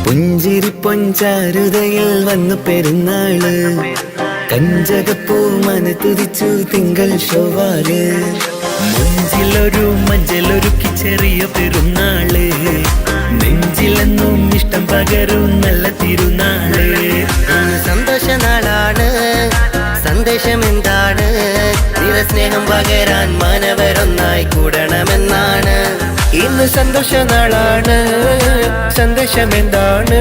പുഞ്ചിരി പൊഞ്ചാരുതയിൽ വന്നു പെരുന്നാള്, കഞ്ചകപ്പൂ മന തുതിച്ചു തിങ്കൾ ശോവാല്. മഞ്ചലൊരുക്കി ചെറിയ പെരുന്നാള്, നെഞ്ചിലെന്നും ഇഷ്ടം പകരും നല്ല തിരുനാള്. സന്തോഷ നാളാണ്, സന്ദേശം എന്താണ്? നിറസ്നേഹം പകരാൻ മാനവരൊന്നായി കൂടണമെന്നാണ്. ഇന്ന് സന്തോഷ നാളാണ്, സന്ദേശം എന്താണ്?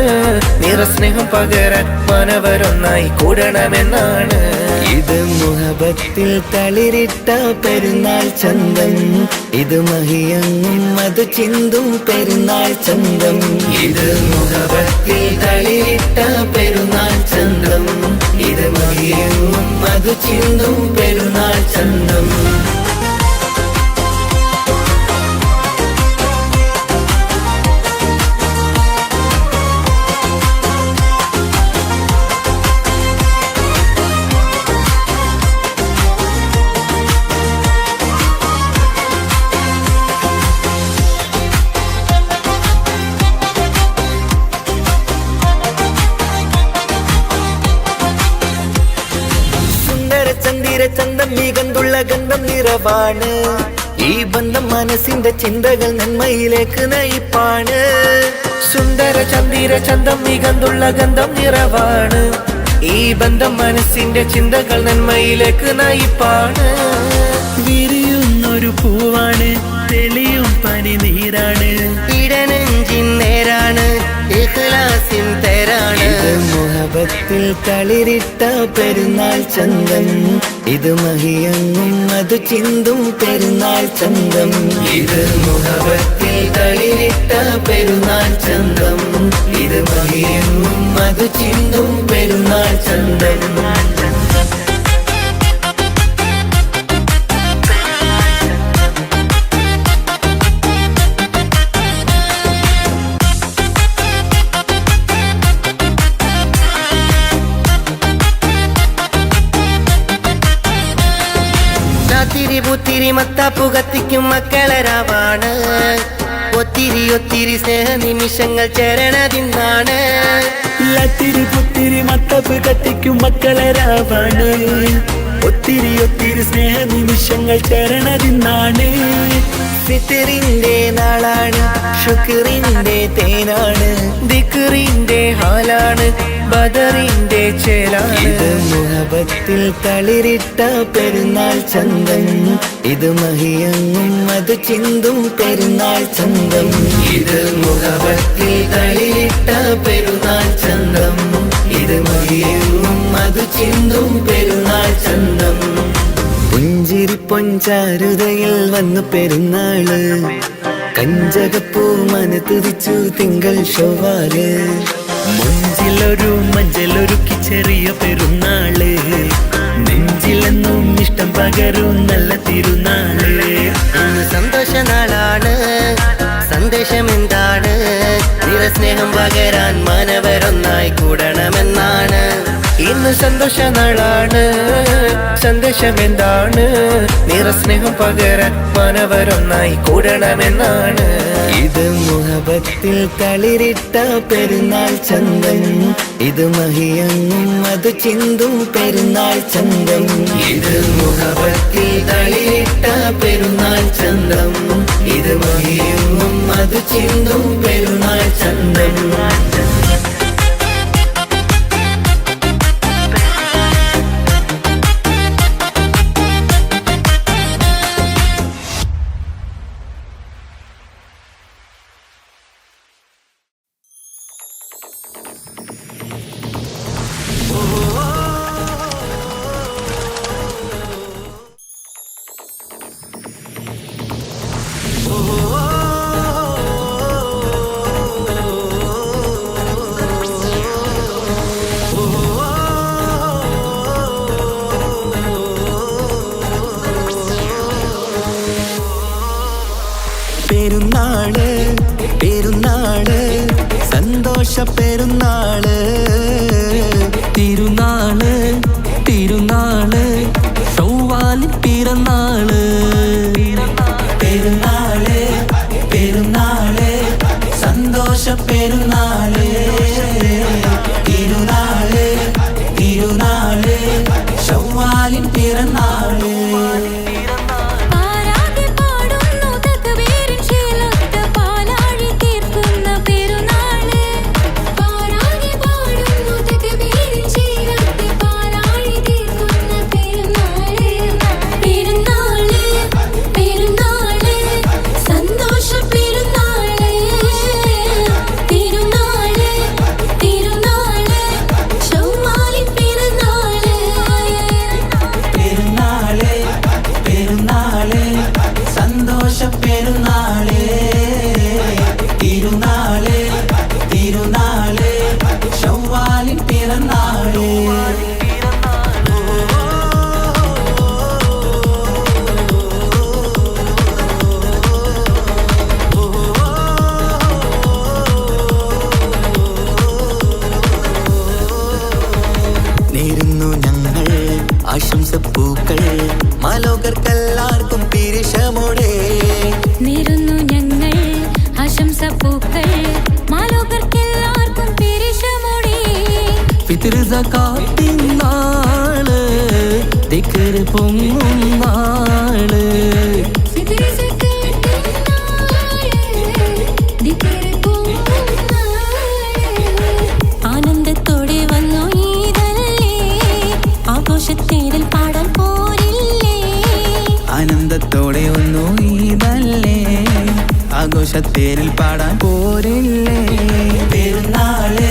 നിറസ്നേഹം പകരാൻ മാനവരൊന്നായി കൂടണമെന്നാണ്. ഇത് മുഹബത്തിൽ തളിരിട്ട പെരുന്നാൾ ചന്തം, ഇത് മഹിയങ്ങും അത് ചിന്തും പെരുന്നാൾ ചന്തം. ഇത് മുഹബത്തിൽ തളിരിട്ട പെരുന്നാൾ ചന്തം, ഇത് മഹിയങ്ങും അത് ചിന്തും പെരുന്നാൾ ചന്തം. ചന്തം മികന്തുള്ള ഗന്ധം നിറവാണ്, ഈ ബന്ധം മനസ്സിന്റെ ചിന്തകൾ നന്മയിലേക്ക് നയിപ്പാണ്. സുന്ദര ചന്ദിര ചന്തം മികന്തുള്ള ഗന്ധം നിറവാണ്, ഈ ബന്ധം മനസ്സിന്റെ ചിന്തകൾ നന്മയിലേക്ക് നയിപ്പാണ്. വിരിയുന്നൊരു പൂവാണ്, തെളിയും പനി നീരാണ്, ഇടനെഞ്ചിൻ നേരാണ്, ഇഖ്ലാസിൻ തേരാണ്. മുഹബത്തിൽ തളിരിട്ട പെരുന്നാൾ ചന്തം, ഇത് മഹിയങ്ങും അത് ചിന്തും പെരുന്നാൾ ചന്തം. ഇത് മുഹബത്തിൽ തളിരിട്ട പെരുന്നാൾ ചന്തം, ഇത് മഹിയങ്ങും അത് ചിന്തും പെരുന്നാൾ ചന്തം. ഒത്തിരി മത്താപ്പു കത്തിക്കും മക്കളരാവാണ്, ഒത്തിരി സ്നേഹ നിമിഷങ്ങൾ ചേരണതിന്നാണ്. പുത്തിരി മത്താപ്പ് കത്തിക്കും മക്കളരാവാണ്, ഒത്തിരി സ്നേഹ നിമിഷങ്ങൾ ചേരണതിന്നാണ്. ഫിത്റിന്റെ നാളാണ്, ശുക്രിന്റെ തേനാണ്, ദിക്റിന്റെ ഹാലാണ്, ബദറിന്റെ ചേലാണ്. ഇത് മുഹബത്തിൽ തളിരിട്ട പെരുന്നാൾ ചന്തം, ഇത് മഹിയങ്ങും അത് ചിന്തും പെരുന്നാൾ ചന്തം. ഇത് മുഹബത്തിൽ തളിരിട്ട പെരുന്നാൾ ചന്തം, ഇത് മഹിയങ്ങും അത് ചിന്തും പെരുന്നാൾ ചന്തം. പുഞ്ചിരി പൊഞ്ചാരുതയിൽ വന്നു പെരുന്നാള്, കഞ്ചകപ്പൂ മന തുതിച്ചു തിങ്കൾ ശോവാല്. മഞ്ചലൊരുക്കി ചെറിയ പെരുന്നാള്, നെഞ്ചിലെന്നും ഇഷ്ടം പകരും നല്ല തിരുനാള്. സന്തോഷ നാളാണ്, സന്ദേശം എന്താണ്? നിറസ്നേഹം പകരാൻ മാനവരൊന്നായി കൂടണമെന്നാണ്. ഇന്ന് സന്തോഷ നാളാണ്, സന്ദേശം എന്താണ്? നിറസ്നേഹം പകരാൻ മാനവരൊന്നായി കൂടണമെന്നാണ്. ഇത് മുഹബത്തിൽ തളിരിട്ട പെരുന്നാൾ ചന്തം, ഇത് മഹിയങ്ങും അത് ചിന്തും പെരുന്നാൾ ചന്തം. ഇത് മുഹബത്തിൽ തളിരിട്ട പെരുന്നാൾ ചന്തം, ഇത് മഹിയങ്ങും അത് ചിന്തും പെരുന്നാൾ ചന്തം. പെരുന്നാള് തിരുനാള് തിരുനാള് ചൊവ്വാലിൻ പിറന്നാള് പെരുന്നാള് പെരുന്നാള് സന്തോഷ പെരുന്നാള് തിരുനാള് തിരുനാള് ചൊവ്വാലിൻ പിറന്നാള് പെരുന്നാള് തിരുനാള് തിരുനാള് ചൊവ്വാലിൻ പിറന്നാള് നേരുന്നു ഞങ്ങൾ ആശംസപ്പൂക്കൾ മാലോകർക്കെല്ലാവർക്കും പിരിശമോടെ നേരുന്നു ഞങ്ങൾ ആശംസപ്പൂക്കൾ മാലോകർക്കെല്ലാവർക്കും പിരിശമോടെ ഫിത്ർ സകാത്തിൻ നാള് ദിക്ർ പൊങ്ങും നാള് ആനന്ദത്തോടെ വന്നു ഈദല്ലേ ആഘോഷത്തേരിൽ പാടാൻ പോരില്ലേ ആനന്ദത്തോടെ ഒന്നു ഈദല്ലേ ആഘോഷത്തേരിൽ പാടാൻ പോരില്ലേ പെരുന്നാള്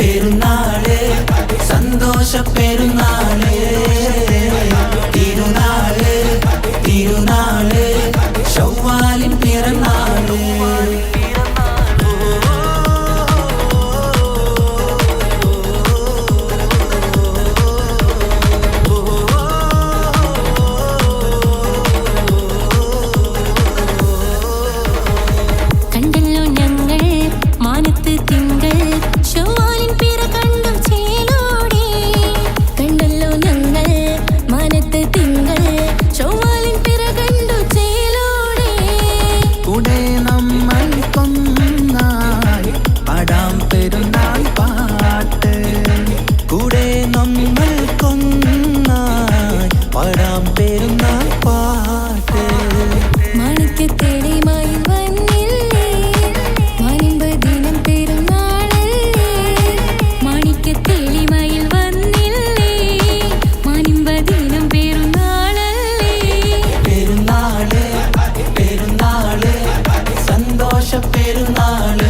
പെരുന്നാള് സന്തോഷ പെരുന്നാള് തിരുനാള് തിരുനാള് ചൊവ്വാലിൻ പിറന്നാള് കണ്ടല്ലോ ഞങ്ങൾ മാനത്ത് തിങ്കൾ ചൊവ്വാലിൻ പിറ കണ്ടു ചേലോടെ കണ്ടല്ലോ ഞങ്ങൾ മാനത്ത് തിങ്കൾ ചൊവ്വാലിൻ പിറ കണ്ടു ചേലോടെ കൂടെ നമ്മൾ കൊന്നായി പാടാം പെരുന്നാൾ പാട്ട് കൂടെ നമ്മൾ കൊന്നായി പാടാം പെരുന്നാൾ പാട്ട് മാണിക്യത്തേടിയുമായി വന്നില്ലേ മാനിമ്പദിനം പെരുന്നാളല്ലേ മാണിക്യത്തേടിയുമായി വന്നില്ലേ മാനിമ്പദിനം പെരുന്നാളല്ലേ പെരുന്നാള് പെരുന്നാള് സന്തോഷ പെരുന്നാള്